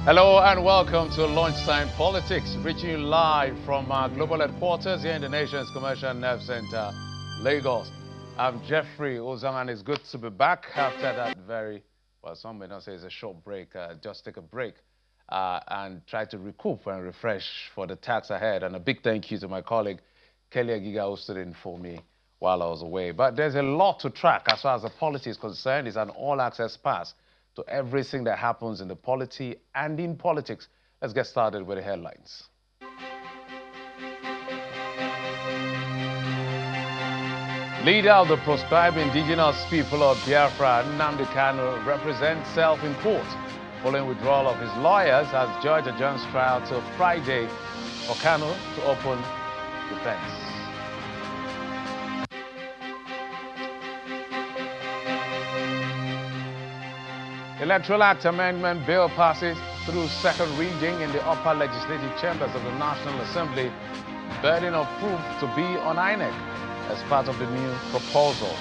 Hello and welcome to Lunchtime Politics, reaching you live from our global headquarters here in the nation's commercial nerve center, Lagos. I'm Jeffrey Ozam, and it's good to be back after that some may not say it's a short break, just take a break and try to recoup and refresh for the task ahead. And a big thank you to my colleague, Kelly Agiga, who stood in for me while I was away. But there's a lot to track as far as the polity is concerned. It's an all-access pass to everything that happens in the polity and in politics. Let's get started with the headlines. Leader of the proscribed indigenous people of Biafra, Nnamdi Kanu, represents self in court. Following withdrawal of his lawyers, as judge adjourns trial till Friday for Kanu to open defense. Electoral Act Amendment Bill passes through second reading in the upper legislative chambers of the National Assembly. Burden of proof to be on INEC as part of the new proposal.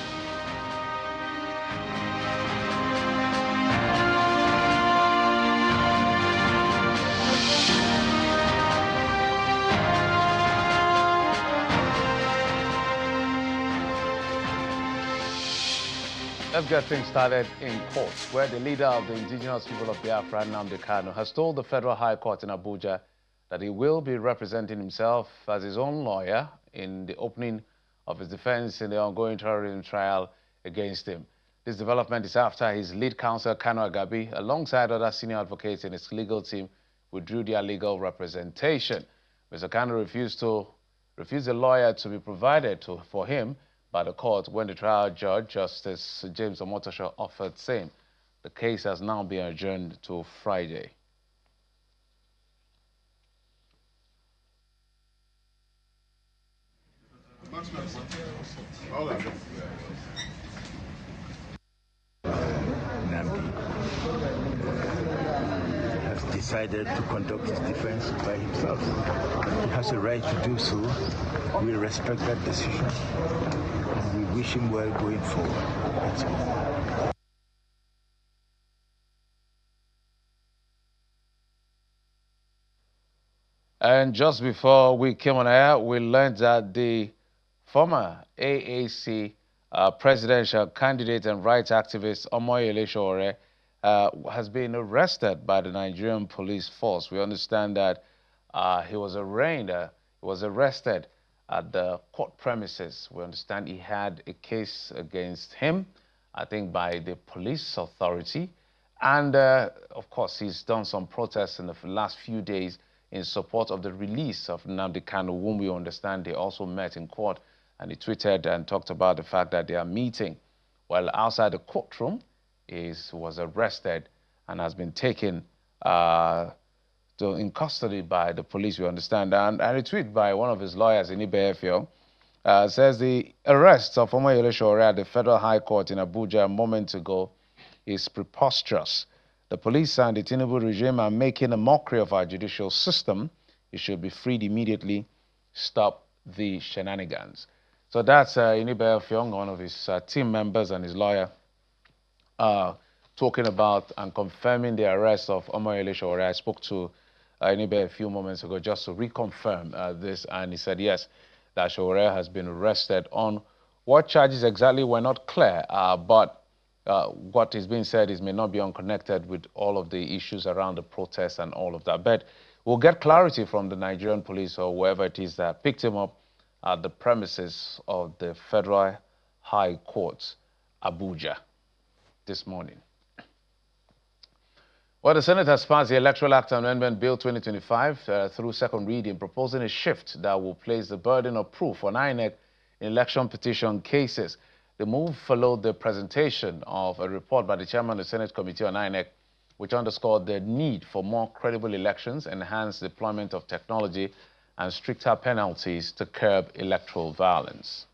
Let's get things started in court, where the leader of the indigenous people of Biafra, Nnamdi Kanu, has told the Federal High Court in Abuja that he will be representing himself as his own lawyer in the opening of his defense in the ongoing terrorism trial against him. This development is after his lead counsel, Kanu Agabi, alongside other senior advocates in his legal team, withdrew their legal representation. Mr. Kanu refused a lawyer to be provided for him by the court when the trial judge, Justice James Omotosho, offered same. The case has now been adjourned to Friday. Nnamdi has decided to conduct his defense by himself. He has a right to do so. We respect that decision. And we wish him well going forward. That's all. And just before we came on air, we learned that the former AAC presidential candidate and rights activist Omoyele Sowore has been arrested by the Nigerian police force. We understand that he was arrested at the court premises. We understand he had a case against him, I think by the police authority. And of course, he's done some protests in the last few days in support of the release of Nnamdi Kanu, whom we understand they also met in court. And he tweeted and talked about the fact that they are meeting. While outside the courtroom, he was arrested and has been taken in custody by the police, we understand. And a tweet by one of his lawyers, Nnamdi, says the arrest of former Omoyele Sowore at the Federal High Court in Abuja a moment ago is preposterous. The police and the Tinubu regime are making a mockery of our judicial system. He should be freed immediately. Stop the shenanigans. So that's Nnamdi, one of his team members and his lawyer, talking about and confirming the arrest of Omoyele Sowore. I spoke to Nnamdi a few moments ago just to reconfirm this, and he said yes, that Sowore has been arrested on what charges exactly were not clear, but what is being said is may not be unconnected with all of the issues around the protests and all of that. But we'll get clarity from the Nigerian police or whoever it is that picked him up at the premises of the Federal High Court, Abuja, this morning. Well, the Senate has passed the Electoral Act Amendment Bill 2025 through second reading, proposing a shift that will place the burden of proof on INEC in election petition cases. The move followed the presentation of a report by the chairman of the Senate Committee on INEC, which underscored the need for more credible elections, enhanced deployment of technology, and stricter penalties to curb electoral violence.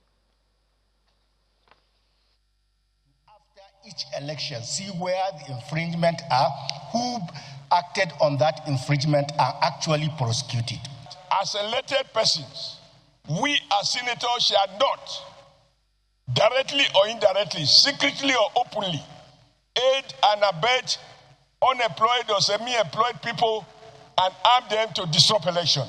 Each election, see where the infringement are, who acted on that infringement are actually prosecuted. As elected persons, we as senators shall not, directly or indirectly, secretly or openly, aid and abet unemployed or semi-employed people and arm them to disrupt election.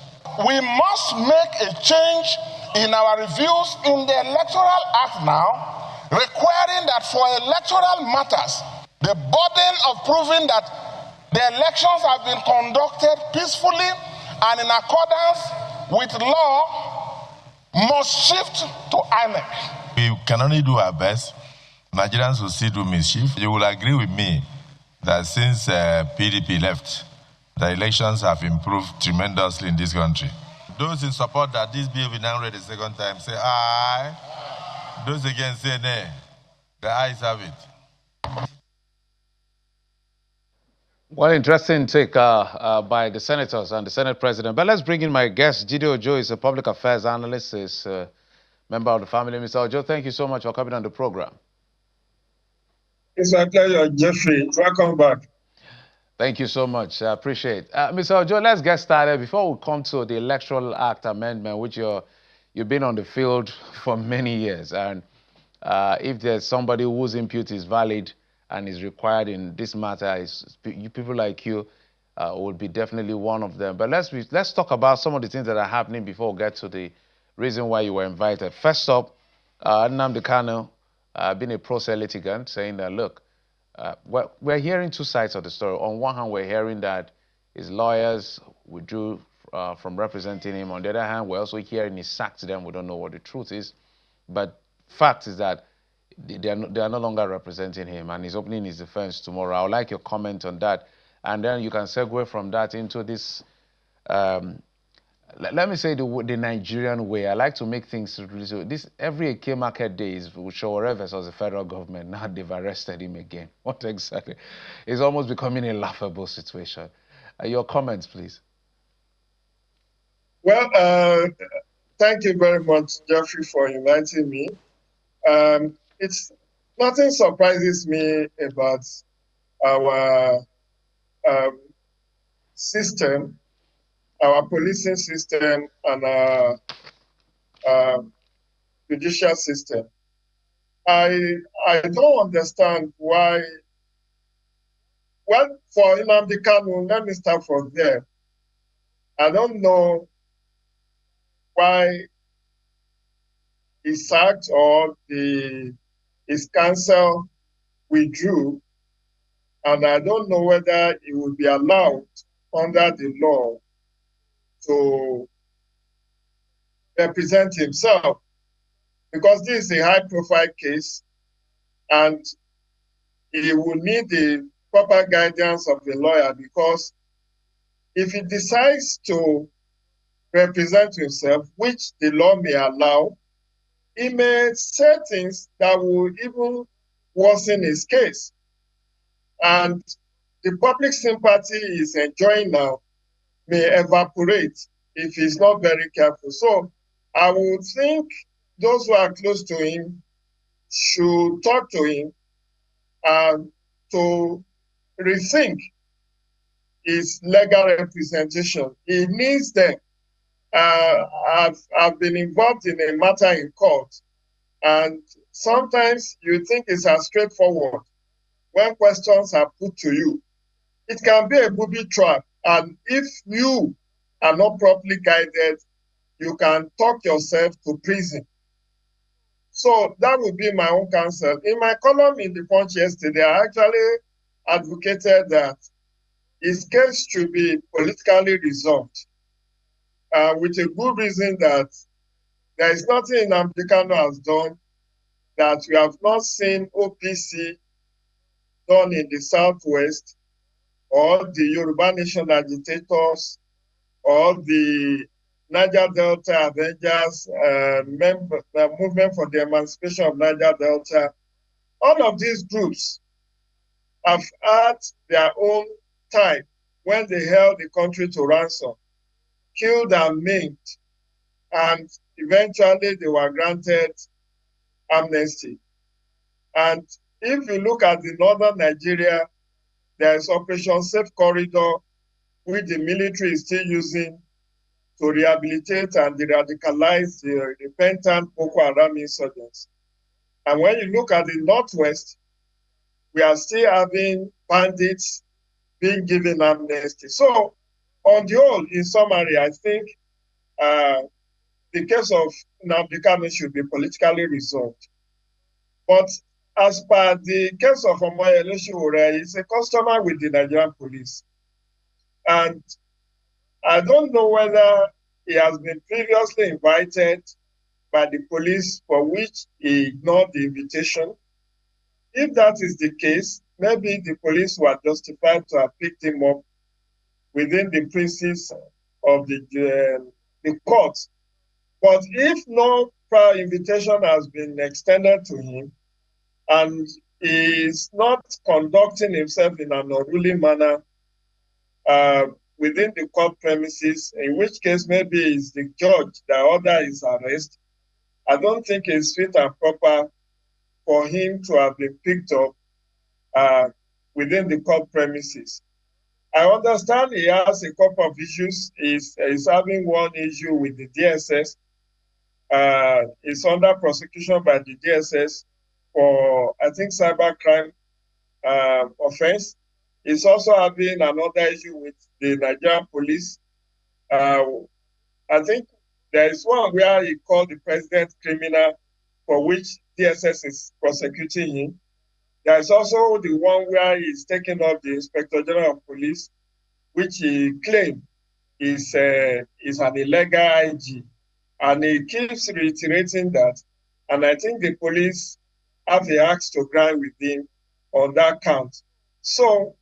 We must make a change in our reviews in the Electoral Act now, requiring that for electoral matters, the burden of proving that the elections have been conducted peacefully and in accordance with law must shift to INEC. We can only do our best. Nigerians will still do mischief. You will agree with me that since PDP left, the elections have improved tremendously in this country. Those in support that this bill will now read the second time say aye. Those against say nay. The ayes have it. One interesting take by the senators and the Senate President. But let's bring in my guest. Jide Ojo is a public affairs analyst, is a member of the family. Mr. Ojo, thank you so much for coming on the program. It's my pleasure, Jeffrey. Welcome back. Thank you so much. I appreciate it. Mr. Ojo, let's get started. Before we come to the Electoral Act amendment, which you've been on the field for many years, and if there's somebody whose input is valid and is required in this matter, is people like you would be definitely one of them. But let's talk about some of the things that are happening before we get to the reason why you were invited. First up, Nnamdi Kanu, being a pro se litigant, saying that, look, we're hearing two sides of the story. On one hand, we're hearing that his lawyers withdrew from representing him. On the other hand, we're also hearing he sacked them. We don't know what the truth is. But fact is that they are no longer representing him, and he's opening his defense tomorrow. I would like your comment on that. And then you can segue from that into this, let me say the Nigerian way. I like to make things so this every Eke market day is Sowore versus the federal government. Now they've arrested him again. What exactly? It's almost becoming a laughable situation. Your comments, please. Well, thank you very much, Jeffrey, for inviting me. Nothing surprises me about our system, our policing system, and our judicial system. I don't understand why. Well, for Nnamdi Kanu, let me start from there. I don't know why he sacked or his counsel withdrew, and I don't know whether he would be allowed under the law to represent himself, because this is a high-profile case, and he will need the proper guidance of the lawyer, because if he decides to represent himself, which the law may allow, he may say things that will even worsen his case. And the public sympathy he's enjoying now may evaporate if he's not very careful. So I would think those who are close to him should talk to him and to rethink his legal representation. He needs them. I've been involved in a matter in court, and sometimes you think it's as straightforward. When questions are put to you, it can be a booby trap, and if you are not properly guided, you can talk yourself to prison. So that would be my own counsel. In my column in the Punch yesterday, I actually advocated that his case should be politically resolved, with a good reason that there is nothing Nnamdi Kanu has done that we have not seen OPC done in the Southwest, or the Yoruba Nation agitators, or the Niger Delta Avengers, movement for the emancipation of Niger Delta. All of these groups have had their own time when they held the country to ransom, killed and maimed, and eventually they were granted amnesty. And if you look at the northern Nigeria, there is Operation Safe Corridor, which the military is still using to rehabilitate and de-radicalize the repentant Boko Haram insurgents. And when you look at the Northwest, we are still having bandits being given amnesty. So, on the whole, in summary, I think the case of Nnamdi Kanu should be politically resolved. But as per the case of Omoyele Sowore, he's a customer with the Nigerian police. And I don't know whether he has been previously invited by the police for which he ignored the invitation. If that is the case, maybe the police were justified to have picked him up within the premises of the court. But if no prior invitation has been extended to him and he is not conducting himself in an unruly manner within the court premises, in which case maybe it's the judge that ordered his arrest, I don't think it's fit and proper for him to have been picked up within the court premises. I understand he has a couple of issues. He's having one issue with the DSS. He's under prosecution by the DSS for, I think, cybercrime offense. He's also having another issue with the Nigerian police. I think there is one where he called the president criminal, for which DSS is prosecuting him. There is also the one where he's taking up the Inspector General of Police, which he claimed is an illegal IG. And he keeps reiterating that. And I think the police have the axe to grind with him on that count. So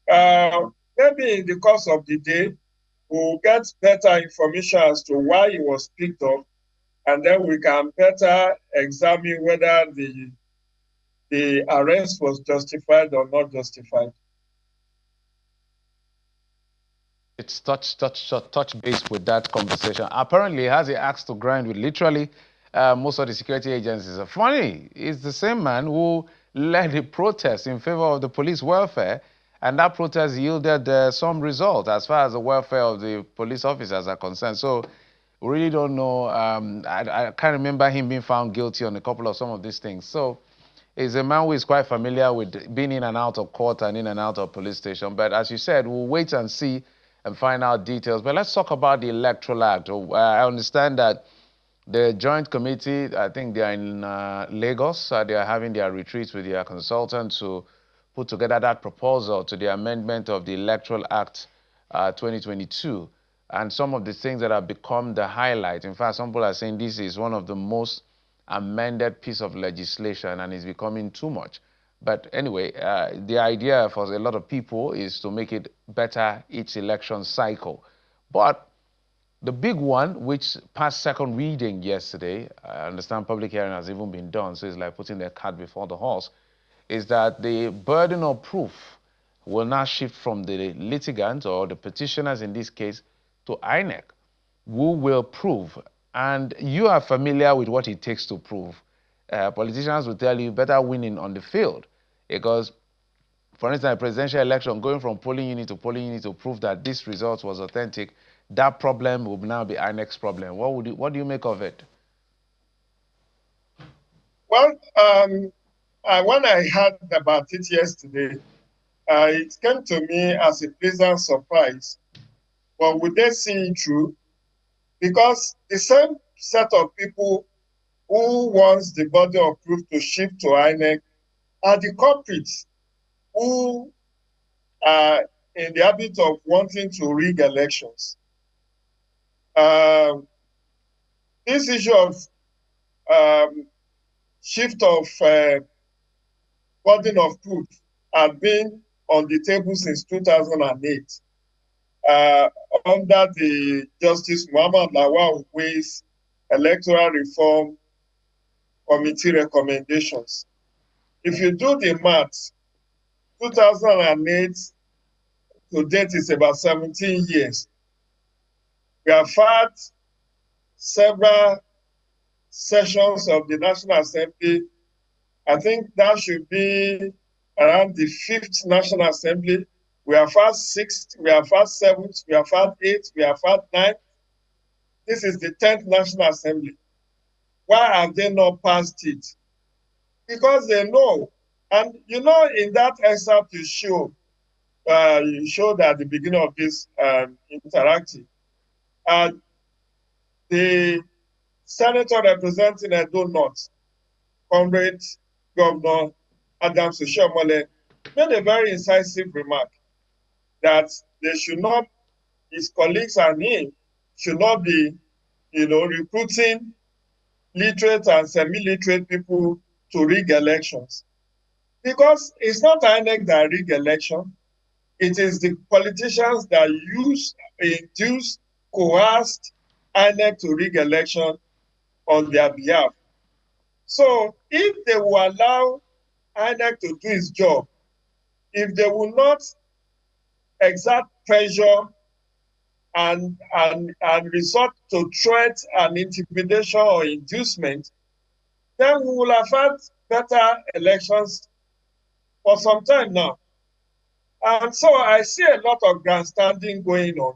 maybe in the course of the day, we'll get better information as to why he was picked up, and then we can better examine whether the arrest was justified or not justified. It's touch base with that conversation. Apparently, he has the axe to grind with literally most of the security agencies. Funny, it's the same man who led the protest in favor of the police welfare, and that protest yielded some result as far as the welfare of the police officers are concerned. So we really don't know. I can't remember him being found guilty on a couple of some of these things. So he's a man who is quite familiar with being in and out of court and in and out of police station. But as you said, we'll wait and see and find out details. But let's talk about the Electoral Act. I understand that the Joint Committee, I think they are in Lagos. They are having their retreats with their consultants to put together that proposal to the amendment of the Electoral Act 2022. And some of the things that have become the highlight. In fact, some people are saying this is one of the most amended piece of legislation and is becoming too much. But anyway, the idea for a lot of people is to make it better each election cycle. But the big one, which passed second reading yesterday, I understand public hearing has even been done, so it's like putting the cart before the horse, is that the burden of proof will now shift from the litigant or the petitioners in this case to INEC, who will prove. And you are familiar with what it takes to prove. Politicians will tell you better winning on the field because, for instance, a presidential election, going from polling unit to prove that this result was authentic, that problem will now be INEC's problem. What do you make of it? Well, when I heard about it yesterday, it came to me as a pleasant surprise. But would they see it through? Because the same set of people who wants the body of proof to shift to INEC are the culprits who are in the habit of wanting to rig elections. This issue of shift of burden of proof had been on the table since 2008 under the Justice Muhammad Lawal Huwai's Electoral Reform Committee recommendations. If you do the math, 2008 to date is about 17 years. We have had several sessions of the National Assembly. I think that should be around the 5th National Assembly. We have had 6th, we have had 7th, we have had 8th, we have had 9th. This is the 10th National Assembly. Why have they not passed it? Because they know. And you know, in that excerpt you show you showed at the beginning of this interactive. The senator representing Edo North, Comrade Governor Adams Oshiomhole, made a very incisive remark that they should not, his colleagues and him, should not be, recruiting literate and semi-literate people to rig elections. Because it's not INEC that rig election, it is the politicians that induce, coerced INEC to rig election on their behalf. So if they will allow INEC to do its job, if they will not exert pressure and resort to threat and intimidation or inducement, then we will have had better elections for some time now. And so I see a lot of grandstanding going on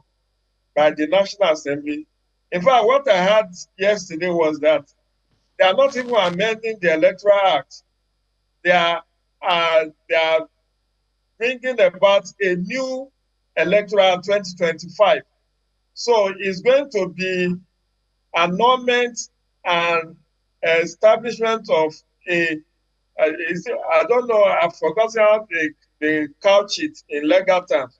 by the National Assembly. In fact, what I heard yesterday was that they are not even amending the Electoral Act. They are bringing about a new Electoral 2025. So it's going to be annulment and establishment of I don't know, I've forgotten how they couch it in legal terms.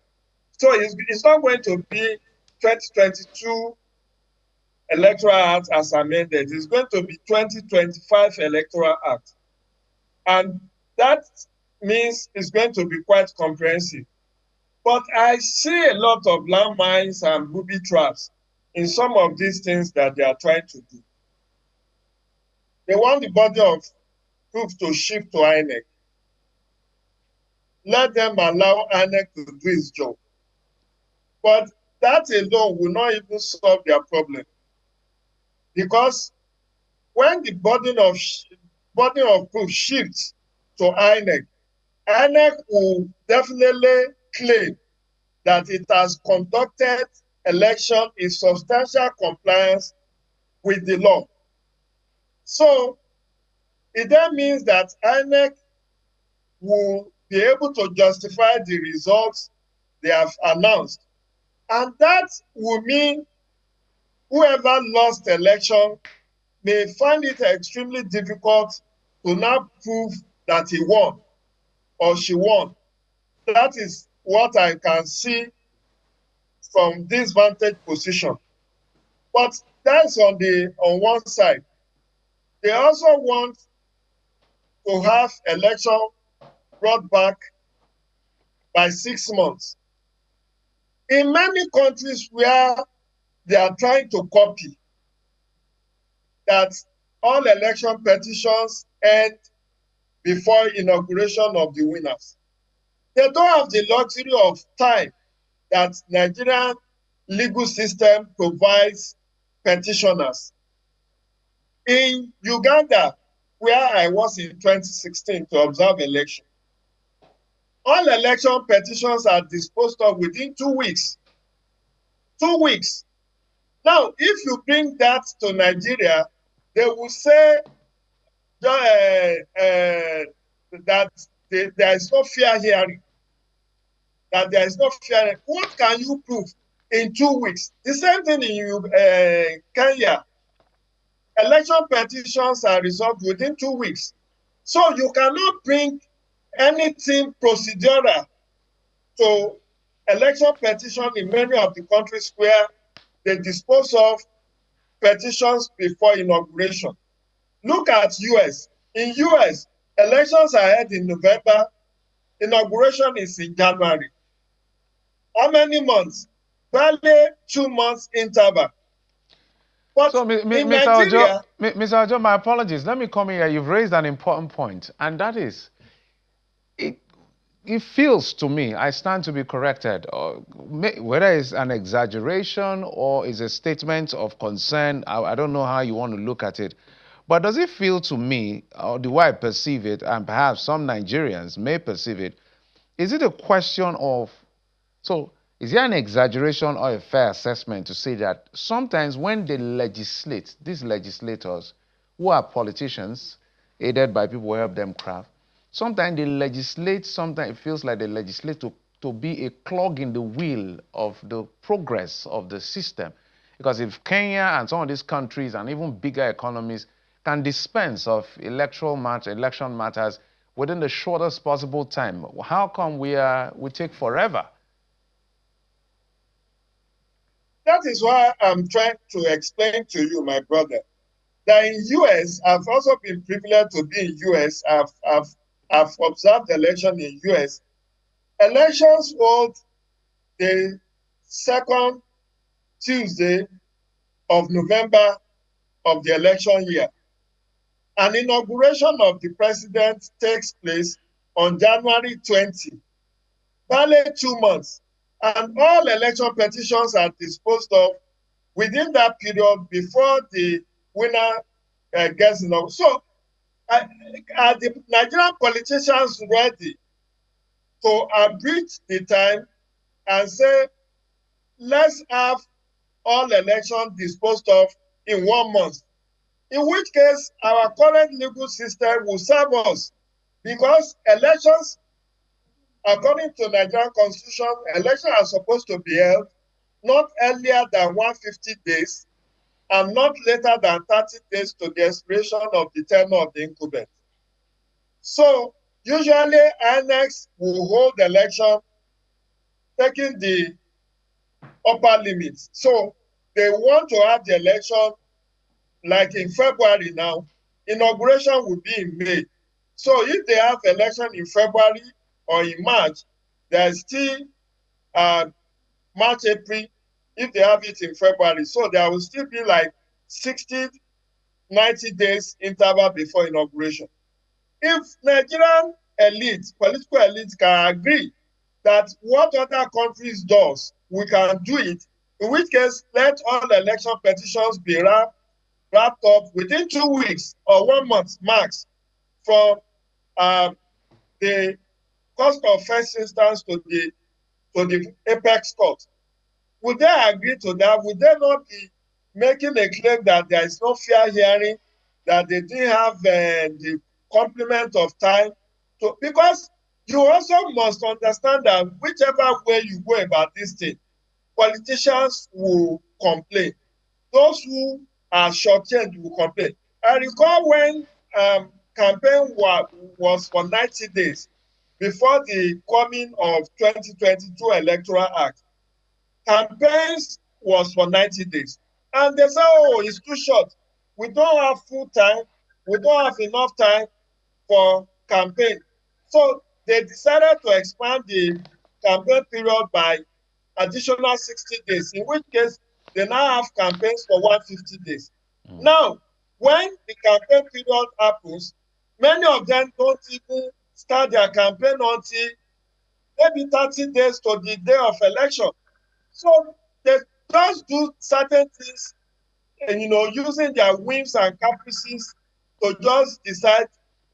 So it's not going to be 2022 Electoral Act as amended. It's going to be 2025 Electoral Act. And that means it's going to be quite comprehensive. But I see a lot of landmines and booby traps in some of these things that they are trying to do. They want the body of proof to shift to INEC. Let them allow INEC to do its job. But that alone will not even solve their problem. Because when the body of proof shifts to INEC, INEC will definitely claim that it has conducted election in substantial compliance with the law. So it then means that INEC will be able to justify the results they have announced. And that will mean whoever lost the election may find it extremely difficult to now prove that he won or she won. That is what I can see from this vantage position. But that's on one side. They also want to have election brought back by 6 months. In many countries where they are trying to copy that all election petitions end before inauguration of the winners, they don't have the luxury of time that Nigerian legal system provides petitioners. In Uganda, where I was in 2016 to observe election, all election petitions are disposed of within 2 weeks. 2 weeks. Now, if you bring that to Nigeria, they will say that there is no fair hearing. That there is no fair hearing. What can you prove in 2 weeks? The same thing in Kenya. Election petitions are resolved within 2 weeks. So you cannot bring anything procedural to election petition in many of the countries where they dispose of petitions before inauguration. Look at US. In US, elections are held in November. Inauguration is in January. How many months? Barely 2 months interval. But So, in Nigeria, Mr. Ojo, my apologies. Let me come here. You've raised an important point, and that is, it feels to me, I stand to be corrected, whether it's an exaggeration or is a statement of concern, I don't know how you want to look at it, but does it feel to me, or the way I perceive it, and perhaps some Nigerians may perceive it, is it a question of, so is there an exaggeration or a fair assessment to say that sometimes when they legislate, these legislators, who are politicians, aided by people who help them craft, sometimes they legislate, sometimes it feels like they legislate to to be a clog in the wheel of the progress of the system. Because if Kenya and some of these countries and even bigger economies can dispense of election matters within the shortest possible time, how come we take forever? That is why I'm trying to explain to you, my brother, that in US, I've also been privileged to be in US. I've observed the election in US. Elections hold the second Tuesday of November of the election year. An inauguration of the president takes place on January 20, barely 2 months, and all election petitions are disposed of within that period before the winner gets in. So, are the Nigerian politicians ready to abridge the time and say, let's have all elections disposed of in 1 month? In which case, our current legal system will serve us, because elections, according to Nigerian Constitution, elections are supposed to be held not earlier than 150 days and not later than 30 days to the expiration of the tenure of the incumbent. So usually INEC will hold the election taking the upper limit. So they want to have the election like in February now. Inauguration will be in May. So if they have election in February or in March, there's still March, April, if they have it in February. So there will still be like 60, 90 days interval before inauguration. If Nigerian elites, political elites can agree that what other countries does, we can do it, in which case let all election petitions be wrapped up within 2 weeks or 1 month max from the court of first instance to the apex court. Would they agree to that? Would they not be making a claim that there is no fair hearing, that they didn't have the complement of time? Because you also must understand that whichever way you go about this thing, politicians will complain. Those who are shortchanged will complain. I recall when campaign was for 90 days before the coming of 2022 Electoral Act. Campaigns was for 90 days. And they say, oh, it's too short. We don't have full time. We don't have enough time for campaign. So they decided to expand the campaign period by additional 60 days, in which case they now have campaigns for 150 days. Now, when the campaign period happens, many of them don't even start their campaign until maybe 30 days to the day of election. So they just do certain things and, using their whims and caprices to just decide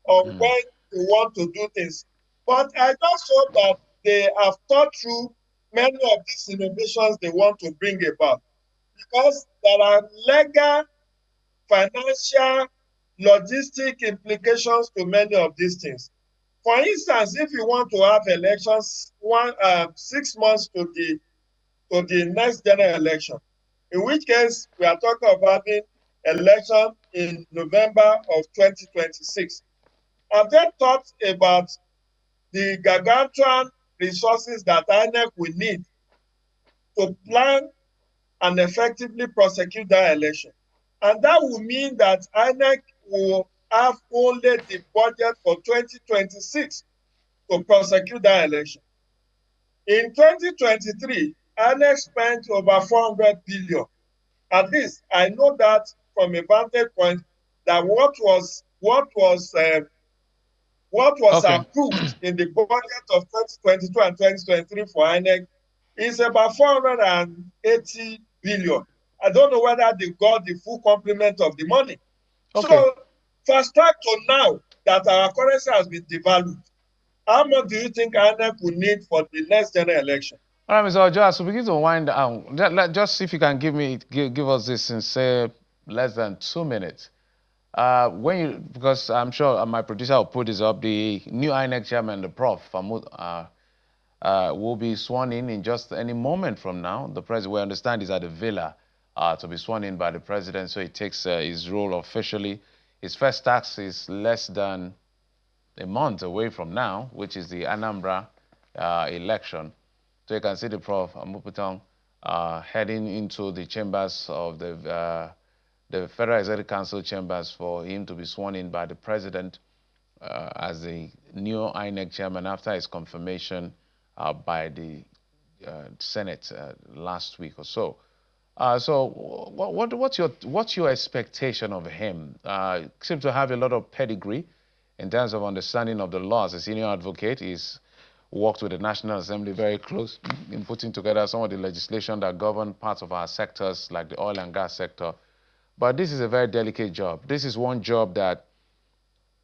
on when they want to do things. But I just hope that they have thought through many of these innovations they want to bring about, because there are legal, financial, logistic implications to many of these things. For instance, if you want to have elections 6 months to the next general election, in which case we are talking about having election in November of 2026. Have they thought about the gargantuan resources that INEC will need to plan and effectively prosecute that election? And that will mean that INEC will have only the budget for 2026 to prosecute that election. In 2023, INEC spent over 400 billion. At least I know that from a vantage point that what was approved in the budget of 2022 and 2023 for INEC is about 480 billion. I don't know whether they got the full complement of the money. Okay. So fast track to now that our currency has been devalued, how much do you think INEC will need for the next general election? All right, Mr. Ojo, as we begin to wind down, just see if you can give us this in, say, less than 2 minutes. Because I'm sure my producer will put this up, the new INEC chairman, the Prof. will be sworn in just any moment from now. The president, we understand, is at the villa to be sworn in by the president, so he takes his role officially. His first tax is less than a month away from now, which is the Anambra election. So you can see the Prof. Amuputong heading into the chambers of the Federal Executive Council chambers for him to be sworn in by the president as the new INEC chairman after his confirmation by the Senate last week or so. What's your expectation of him? Seems to have a lot of pedigree in terms of understanding of the laws. A senior advocate, he's worked with the National Assembly very close in putting together some of the legislation that govern parts of our sectors, like the oil and gas sector. But this is a very delicate job. This is one job that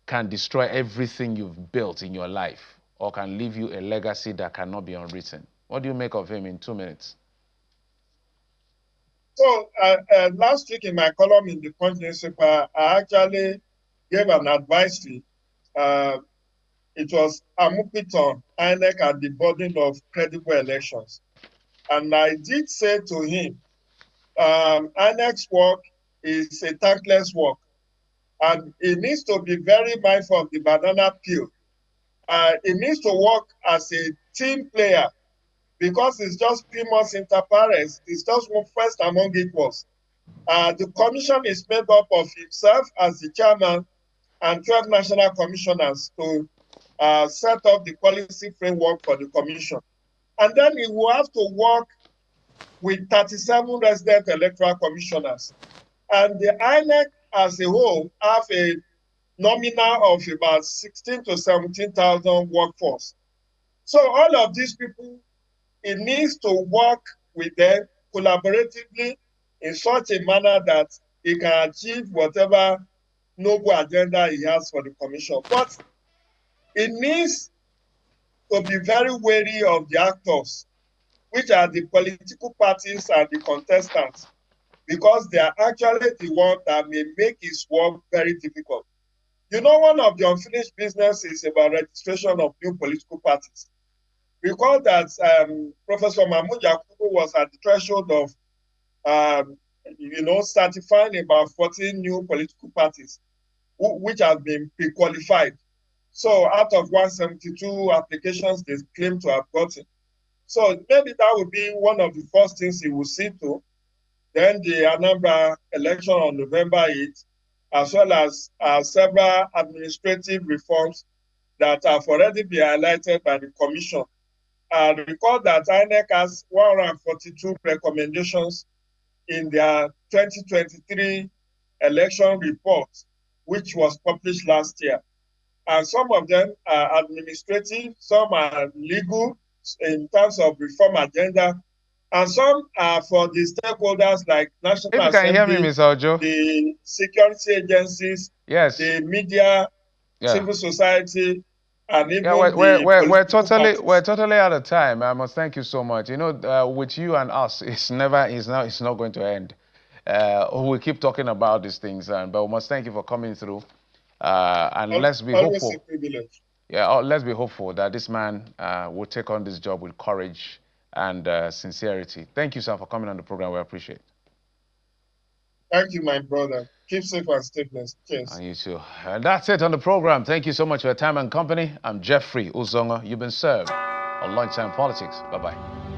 can destroy everything you've built in your life or can leave you a legacy that cannot be unwritten. What do you make of him in 2 minutes? So last week in my column in the Punch newspaper, I actually gave an advisory. It was Amupiton, INEC at the burden of credible elections. And I did say to him, INEC's work is a thankless work. And it needs to be very mindful of the banana peel. It needs to work as a team player because it's just primus inter pares. It's just first among equals. The commission is made up of himself as the chairman and 12 national commissioners to set up the policy framework for the commission. And then he will have to work with 37 resident electoral commissioners. And the INEC as a whole have a nominal of about 16 to 17,000 workforce. So all of these people, it needs to work with them collaboratively in such a manner that he can achieve whatever noble agenda he has for the commission. But it needs to be very wary of the actors, which are the political parties and the contestants, because they are actually the ones that may make his work very difficult. You know, one of the unfinished business is about registration of new political parties. Recall that Professor Mahmoud Yakubu was at the threshold of, certifying about 14 new political parties, which have been pre-qualified. So out of 172 applications they claim to have gotten. So maybe that would be one of the first things he will see to. Then the Anambra election on November 8th, as well as several administrative reforms that have already been highlighted by the commission. Recall that INEC has 142 recommendations in their 2023 election report, which was published last year. And some of them are administrative, some are legal in terms of reform agenda, and some are for the stakeholders like National Assembly, If you can hear me, Mr. Ojo. the security agencies, Yes. the media, civil society, and even we're totally out of time. I must thank you so much. You know, with you and us, it's not going to end. We keep talking about these things, but we must thank you for coming through. And let's be hopeful. Yeah, let's be hopeful that this man will take on this job with courage and sincerity. Thank you, sir, for coming on the program. We appreciate it. Thank you, my brother. Keep safe and stay blessed. Cheers. And you too. And that's it on the program. Thank you so much for your time and company. I'm Jeffrey Uzonga. You've been served on Lunchtime Politics. Bye-bye.